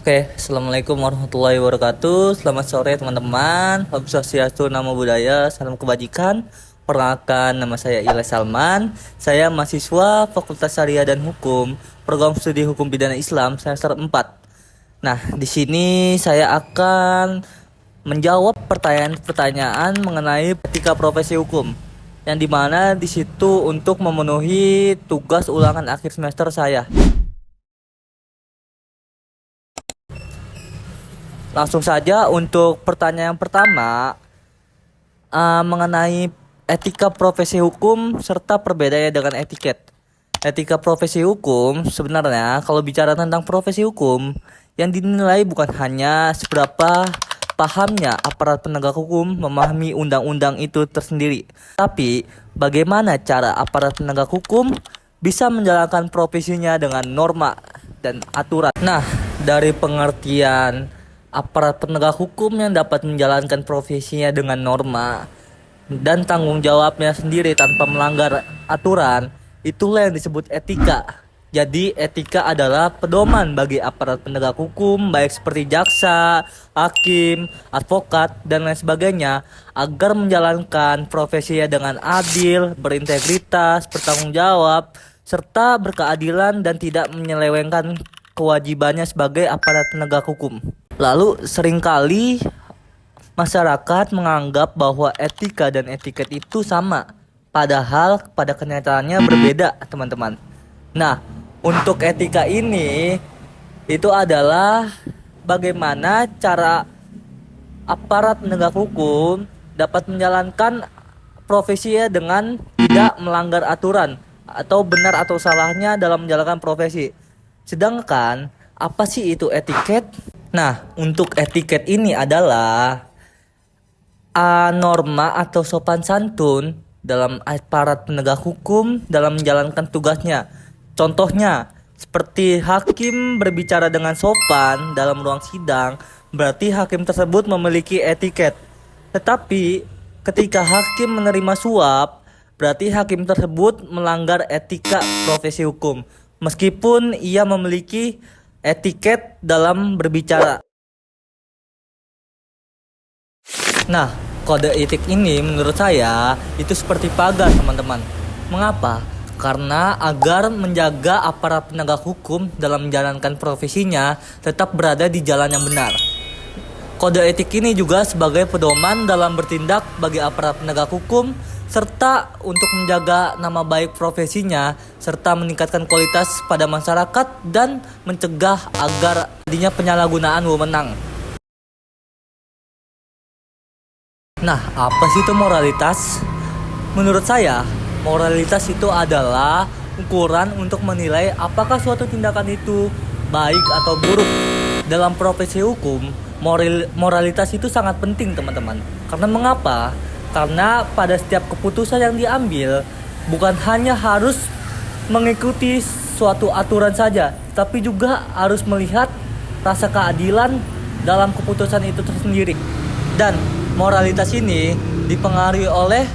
Oke, Assalamualaikum warahmatullahi wabarakatuh. Selamat sore teman-teman. Om Swastiastu, Namo Buddhaya, salam kebajikan. Perkenalkan, nama saya Ilai Salman. Saya mahasiswa Fakultas Syariah dan Hukum, program studi Hukum Pidana Islam semester 4. Nah, di sini saya akan menjawab pertanyaan-pertanyaan mengenai etika profesi hukum, yang dimana di situ untuk memenuhi tugas ulangan akhir semester saya. Langsung saja untuk pertanyaan pertama, mengenai etika profesi hukum serta perbedaannya dengan etiket. Etika profesi hukum sebenarnya kalau bicara tentang profesi hukum yang dinilai bukan hanya seberapa pahamnya aparat penegak hukum memahami undang-undang itu tersendiri, tapi bagaimana cara aparat penegak hukum bisa menjalankan profesinya dengan norma dan aturan. Nah, dari pengertian aparat penegak hukum yang dapat menjalankan profesinya dengan norma dan tanggung jawabnya sendiri tanpa melanggar aturan, itulah yang disebut etika. Jadi etika adalah pedoman bagi aparat penegak hukum, baik seperti jaksa, hakim, advokat, dan lain sebagainya, agar menjalankan profesinya dengan adil, berintegritas, bertanggung jawab, serta berkeadilan dan tidak menyelewengkan kewajibannya sebagai aparat penegak hukum. Lalu seringkali masyarakat menganggap bahwa etika dan etiket itu sama, padahal pada kenyataannya berbeda, teman-teman. Nah, untuk etika ini itu adalah bagaimana cara aparat penegak hukum dapat menjalankan profesinya dengan tidak melanggar aturan atau benar atau salahnya dalam menjalankan profesi. Sedangkan apa sih itu etiket? Nah, untuk etiket ini adalah norma atau sopan santun dalam aparat penegak hukum dalam menjalankan tugasnya. Contohnya, seperti hakim berbicara dengan sopan dalam ruang sidang, berarti hakim tersebut memiliki etiket. Tetapi, ketika hakim menerima suap, berarti hakim tersebut melanggar etika profesi hukum, meskipun ia memiliki etiket dalam berbicara. Nah, kode etik ini menurut saya itu seperti pagar, teman-teman. Mengapa? Karena agar menjaga aparat penegak hukum dalam menjalankan profesinya tetap berada di jalan yang benar. Kode etik ini juga sebagai pedoman dalam bertindak bagi aparat penegak hukum, serta untuk menjaga nama baik profesinya, serta meningkatkan kualitas pada masyarakat dan mencegah agar adanya penyalahgunaan wewenang. Nah, apa sih itu moralitas? Menurut saya, moralitas itu adalah ukuran untuk menilai apakah suatu tindakan itu baik atau buruk. Dalam profesi hukum, moralitas itu sangat penting, teman-teman. Karena mengapa? Karena pada setiap keputusan yang diambil bukan hanya harus mengikuti suatu aturan saja, tapi juga harus melihat rasa keadilan dalam keputusan itu tersendiri. Dan moralitas ini dipengaruhi oleh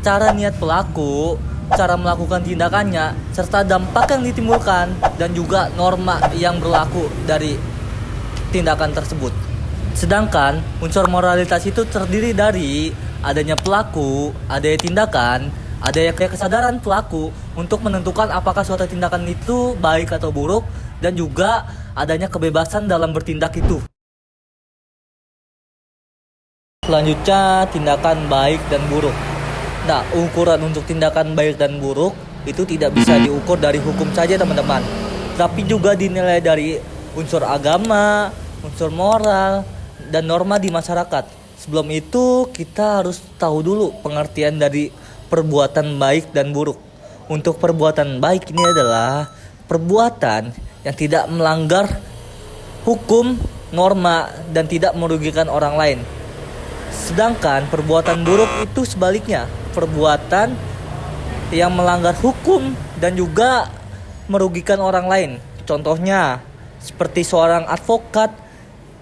cara niat pelaku, cara melakukan tindakannya, serta dampak yang ditimbulkan dan juga norma yang berlaku dari tindakan tersebut. Sedangkan unsur moralitas itu terdiri dari adanya pelaku, adanya tindakan, adanya kesadaran pelaku untuk menentukan apakah suatu tindakan itu baik atau buruk, dan juga adanya kebebasan dalam bertindak itu. Selanjutnya, tindakan baik dan buruk. Nah, ukuran untuk tindakan baik dan buruk itu tidak bisa diukur dari hukum saja, teman-teman, tapi juga dinilai dari unsur agama, unsur moral, dan norma di masyarakat. Sebelum itu, kita harus tahu dulu pengertian dari perbuatan baik dan buruk. Untuk perbuatan baik ini adalah perbuatan yang tidak melanggar hukum, norma, dan tidak merugikan orang lain. Sedangkan perbuatan buruk itu sebaliknya, perbuatan yang melanggar hukum dan juga merugikan orang lain. Contohnya, seperti seorang advokat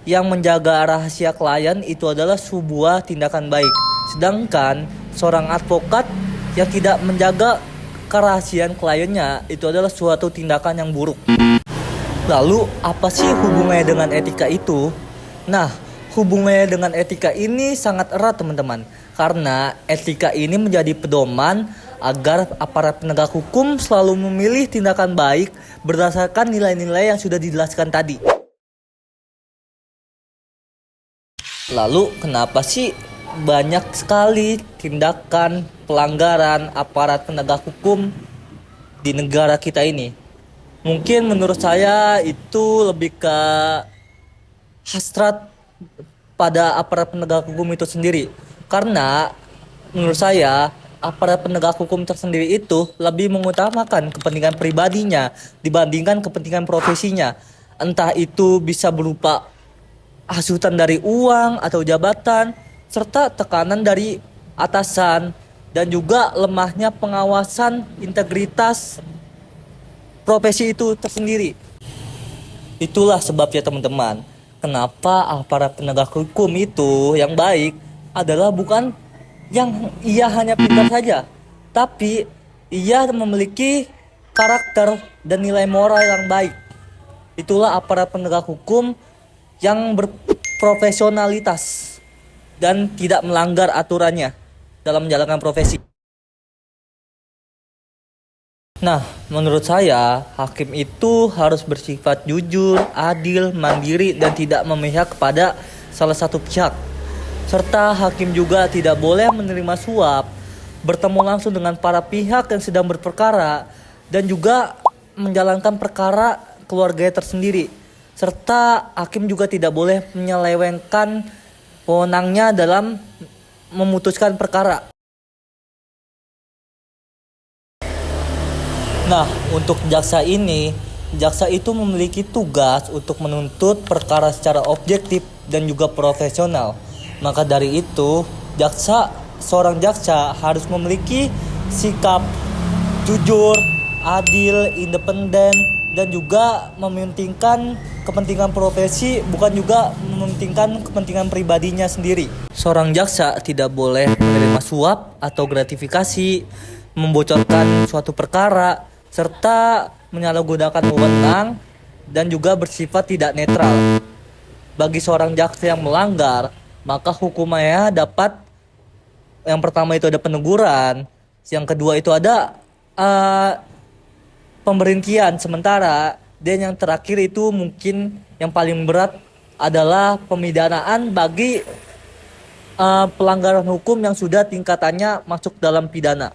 yang menjaga rahasia klien itu adalah sebuah tindakan baik. Sedangkan seorang advokat yang tidak menjaga kerahasiaan kliennya itu adalah suatu tindakan yang buruk. Lalu apa sih hubungannya dengan etika itu? Nah, hubungannya dengan etika ini sangat erat teman-teman. Karena etika ini menjadi pedoman agar aparat penegak hukum selalu memilih tindakan baik berdasarkan nilai-nilai yang sudah dijelaskan tadi. Lalu kenapa sih banyak sekali tindakan pelanggaran aparat penegak hukum di negara kita ini? Mungkin menurut saya itu lebih ke hasrat pada aparat penegak hukum itu sendiri. Karena menurut saya aparat penegak hukum tersendiri itu lebih mengutamakan kepentingan pribadinya dibandingkan kepentingan profesinya. Entah itu bisa berupa hasutan dari uang atau jabatan, serta tekanan dari atasan, dan juga lemahnya pengawasan integritas profesi itu tersendiri. Itulah sebabnya teman-teman, kenapa aparat penegak hukum itu yang baik adalah bukan yang ia hanya pintar saja, tapi ia memiliki karakter dan nilai moral yang baik. Itulah aparat penegak hukum yang berprofesionalitas dan tidak melanggar aturannya dalam menjalankan profesi. Nah, menurut saya, hakim itu harus bersifat jujur, adil, mandiri, dan tidak memihak kepada salah satu pihak. Serta hakim juga tidak boleh menerima suap, bertemu langsung dengan para pihak yang sedang berperkara, dan juga menjalankan perkara keluarganya tersendiri. Serta hakim juga tidak boleh menyelewengkan wewenangnya dalam memutuskan perkara. Nah, untuk jaksa itu memiliki tugas untuk menuntut perkara secara objektif dan juga profesional. Maka dari itu, seorang jaksa harus memiliki sikap jujur, adil, independen, dan juga mementingkan kepentingan profesi, bukan juga mementingkan kepentingan pribadinya sendiri. Seorang jaksa tidak boleh menerima suap atau gratifikasi, membocorkan suatu perkara, serta menyalahgunakan wewenang dan juga bersifat tidak netral. Bagi seorang jaksa yang melanggar, maka hukumannya dapat, yang pertama itu ada peneguran, yang kedua itu ada pemberhentian sementara, dan yang terakhir itu mungkin yang paling berat adalah pemidanaan bagi pelanggaran hukum yang sudah tingkatannya masuk dalam pidana.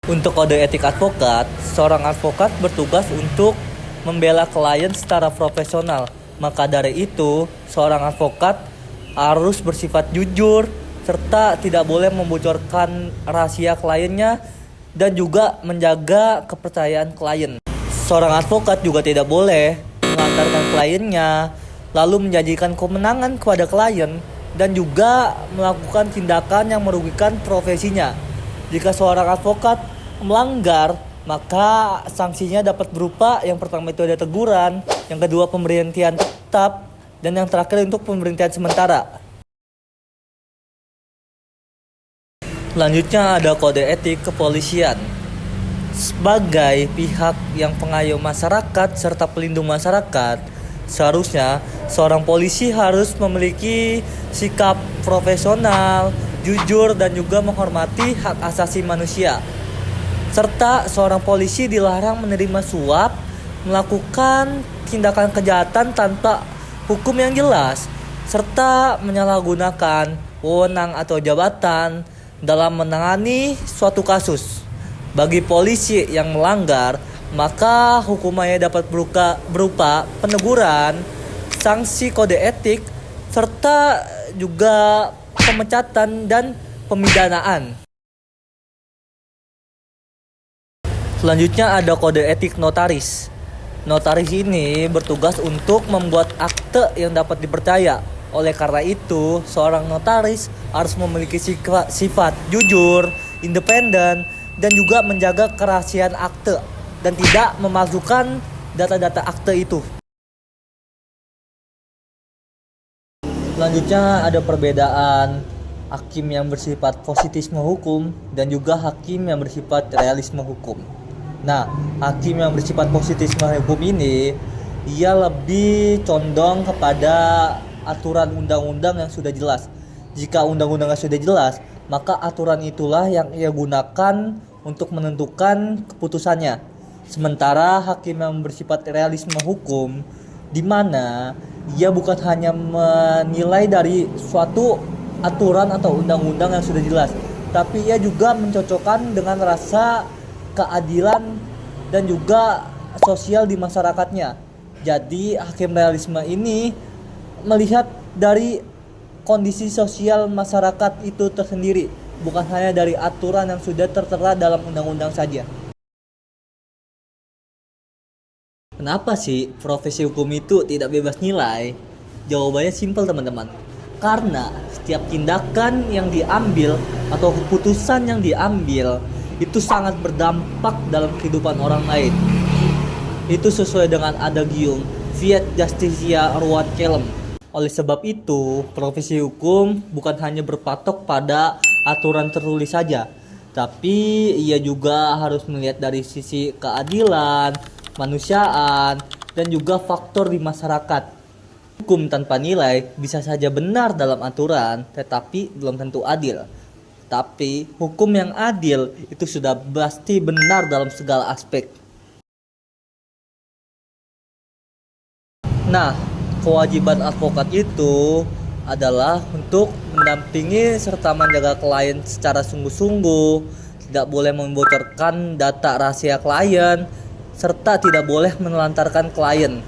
Untuk kode etik advokat, seorang advokat bertugas untuk membela klien secara profesional. Maka dari itu, seorang advokat harus bersifat jujur, serta tidak boleh membocorkan rahasia kliennya, dan juga menjaga kepercayaan klien. Seorang advokat juga tidak boleh mengantarkan kliennya, lalu menjanjikan kemenangan kepada klien, dan juga melakukan tindakan yang merugikan profesinya. Jika seorang advokat melanggar, maka sanksinya dapat berupa, yang pertama itu ada teguran, yang kedua pemberhentian tetap, dan yang terakhir untuk pemberhentian sementara. Selanjutnya ada kode etik kepolisian. Sebagai pihak yang pengayom masyarakat serta pelindung masyarakat, seharusnya seorang polisi harus memiliki sikap profesional, jujur, dan juga menghormati hak asasi manusia. Serta seorang polisi dilarang menerima suap, melakukan tindakan kejahatan tanpa hukum yang jelas, serta menyalahgunakan wewenang atau jabatan dalam menangani suatu kasus. Bagi polisi yang melanggar, maka hukumannya dapat berupa peneguran, sanksi kode etik, serta juga pemecatan dan pemidanaan. Selanjutnya ada kode etik notaris. Notaris ini bertugas untuk membuat akte yang dapat dipercaya. Oleh karena itu, seorang notaris harus memiliki sifat jujur, independen, dan juga menjaga kerahasiaan akte dan tidak memasukkan data-data akte itu. Selanjutnya ada perbedaan hakim yang bersifat positisme hukum dan juga hakim yang bersifat realisme hukum. Nah, hakim yang bersifat positif hukum ini, ia lebih condong kepada aturan undang-undang yang sudah jelas. Jika undang-undangnya sudah jelas, maka aturan itulah yang ia gunakan untuk menentukan keputusannya. Sementara hakim yang bersifat realisme hukum, di mana ia bukan hanya menilai dari suatu aturan atau undang-undang yang sudah jelas, tapi ia juga mencocokkan dengan rasa keadilan dan juga sosial di masyarakatnya. Jadi hakim realisme ini melihat dari kondisi sosial masyarakat itu tersendiri, bukan hanya dari aturan yang sudah tertera dalam undang-undang saja. Kenapa sih profesi hukum itu tidak bebas nilai? Jawabannya simpel teman-teman. Karena setiap tindakan yang diambil atau keputusan yang diambil itu sangat berdampak dalam kehidupan orang lain. Itu sesuai dengan adagium Fiat Justitia Ruat Celem. Oleh sebab itu, profesi hukum bukan hanya berpatok pada aturan tertulis saja, tapi ia juga harus melihat dari sisi keadilan, kemanusiaan, dan juga faktor di masyarakat. Hukum tanpa nilai bisa saja benar dalam aturan, tetapi belum tentu adil. Tapi hukum yang adil itu sudah pasti benar dalam segala aspek. Nah, kewajiban advokat itu adalah untuk mendampingi serta menjaga klien secara sungguh-sungguh, tidak boleh membocorkan data rahasia klien, serta tidak boleh menelantarkan klien.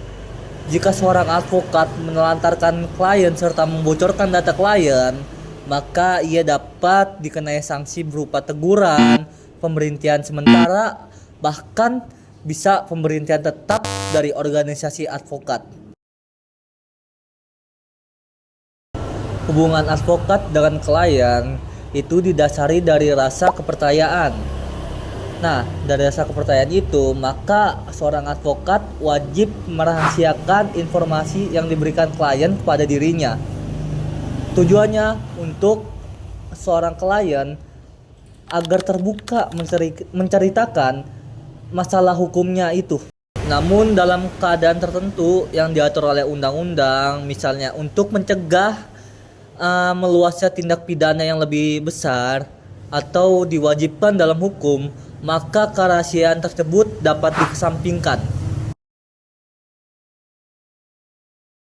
Jika seorang advokat menelantarkan klien serta membocorkan data klien, maka ia dapat dikenai sanksi berupa teguran, pemberhentian sementara, bahkan bisa pemberhentian tetap dari organisasi advokat. Hubungan advokat dengan klien itu didasari dari rasa kepercayaan. Nah, dari rasa kepercayaan itu, maka seorang advokat wajib merahasiakan informasi yang diberikan klien kepada dirinya. Tujuannya untuk seorang klien agar terbuka menceritakan masalah hukumnya itu. Namun dalam keadaan tertentu yang diatur oleh undang-undang, misalnya untuk mencegah meluasnya tindak pidana yang lebih besar atau diwajibkan dalam hukum, maka kerahasiaan tersebut dapat dikesampingkan.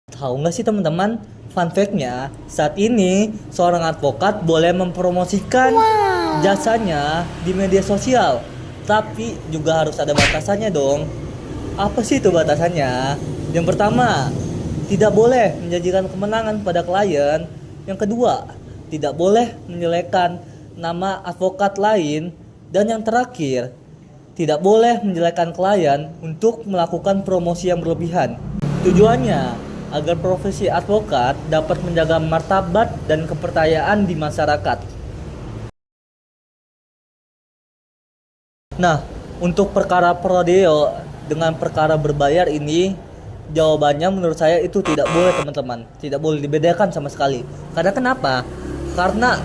Tahu nggak sih teman-teman, fun fact-nya, saat ini seorang advokat boleh mempromosikan jasanya di media sosial, tapi juga harus ada batasannya dong. Apa sih itu batasannya? Yang pertama, tidak boleh menjanjikan kemenangan pada klien. Yang kedua, tidak boleh menjelekkan nama advokat lain. Dan yang terakhir, tidak boleh menjelekkan klien untuk melakukan promosi yang berlebihan. Tujuannya agar profesi advokat dapat menjaga martabat dan kepercayaan di masyarakat. Nah, untuk perkara prodeo dengan perkara berbayar ini, jawabannya menurut saya itu tidak boleh teman-teman, tidak boleh dibedakan sama sekali. Karena kenapa? Karena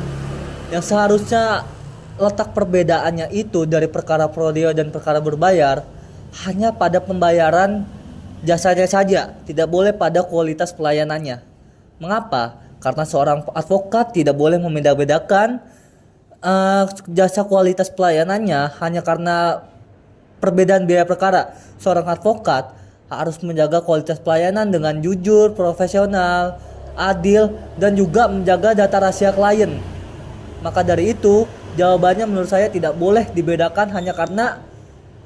yang seharusnya letak perbedaannya itu dari perkara prodeo dan perkara berbayar hanya pada pembayaran jasanya saja, tidak boleh pada kualitas pelayanannya. Mengapa? Karena seorang advokat tidak boleh membeda-bedakan jasa kualitas pelayanannya hanya karena perbedaan biaya perkara. Seorang advokat harus menjaga kualitas pelayanan dengan jujur, profesional, adil, dan juga menjaga data rahasia klien. Maka dari itu, jawabannya menurut saya tidak boleh dibedakan hanya karena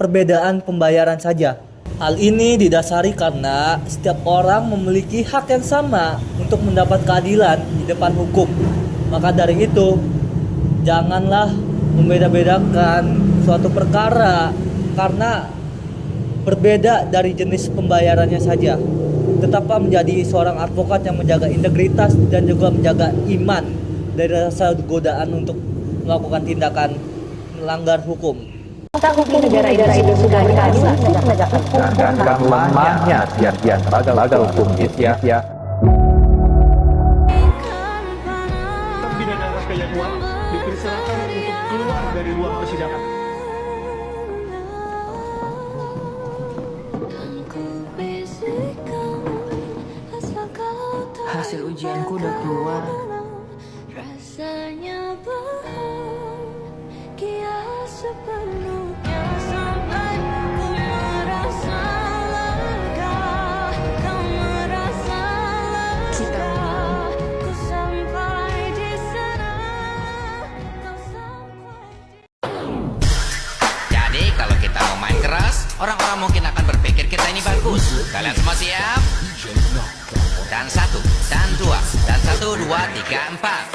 perbedaan pembayaran saja. Hal ini didasari karena setiap orang memiliki hak yang sama untuk mendapat keadilan di depan hukum. Maka dari itu, janganlah membeda-bedakan suatu perkara karena berbeda dari jenis pembayarannya saja. Tetaplah menjadi seorang advokat yang menjaga integritas dan juga menjaga iman dari rasa godaan untuk melakukan tindakan melanggar hukum. Hukum negara itu sudah berkeadilan menegakkan hukum dan lemahnya tiap-tiap lembaga hukum Indonesia. Pidana Rakyat Uang dipersilakan untuk keluar dari ruang persidangan. ujianku udah keluar. Rasanya bahagia sepenuhnya sampai ku merasa lega. Kau merasa lega. Ku sampai di sana. Kau sampai di... Jadi kalau kita mau main keras, orang-orang mungkin akan berpikir kita ini bagus. Kalian semua siap? Dan 1, dan 2, dan 1, 2, 3, 4.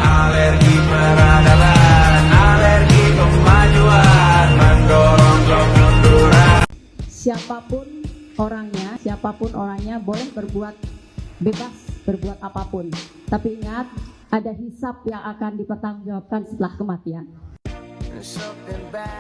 Alergi peradaban, alergi kemajuan, mendorong kemunduran. Siapapun orangnya boleh bebas berbuat apapun. Tapi ingat, ada hisab yang akan dipertanggungjawabkan setelah kematian.